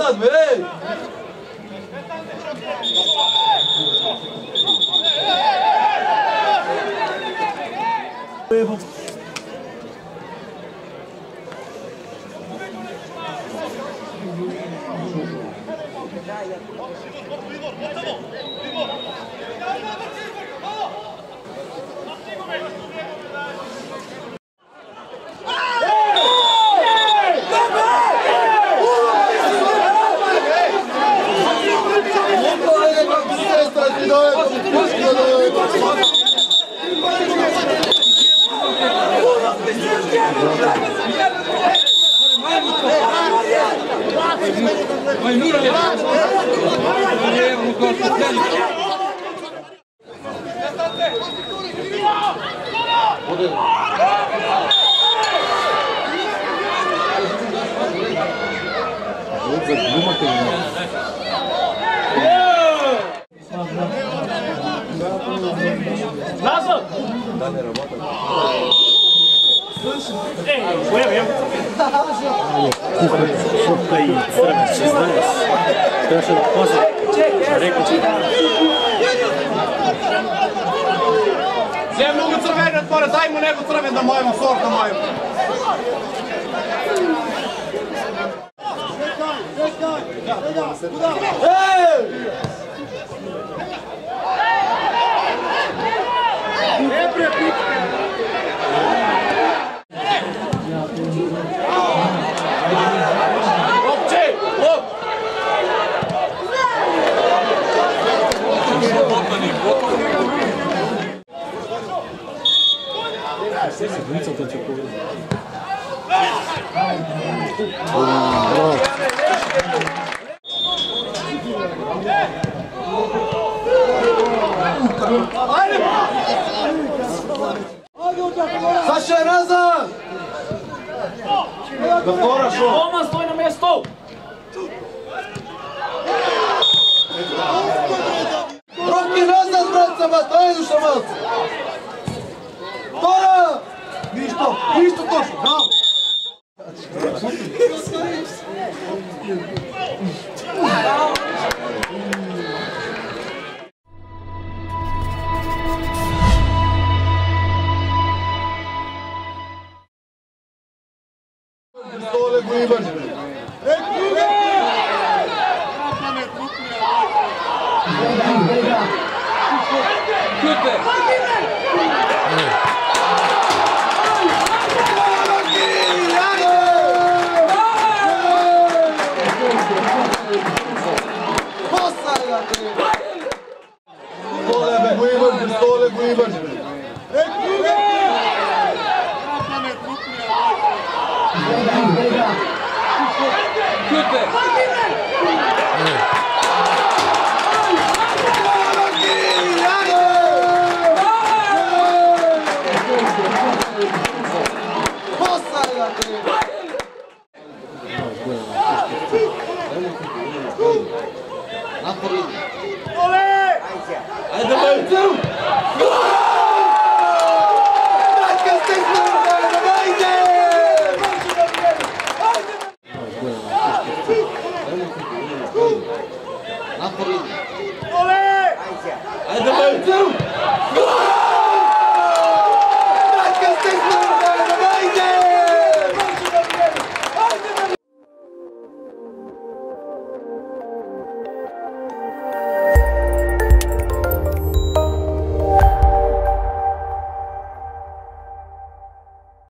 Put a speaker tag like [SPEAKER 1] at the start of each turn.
[SPEAKER 1] nazad, ej!
[SPEAKER 2] Назад!
[SPEAKER 1] Да не работа.
[SPEAKER 2] Шутка и странности, знаешь? Страшно поза.
[SPEAKER 3] Gdje mogu crvene otvore, daj mu nego crven da mojemo, sorta mojemo.
[SPEAKER 1] Saša, nazad! Doktora, šo?
[SPEAKER 2] Toman, stoj na mjestu!
[SPEAKER 1] Ruki nazad, bracama, trajuš na vas! Tora! Ništo točno, bravo! Stole Guibaš! Stole Guibaš! Ajde, Majicu! Bratka, ste stvarno, ajde! Ajde, Majicu!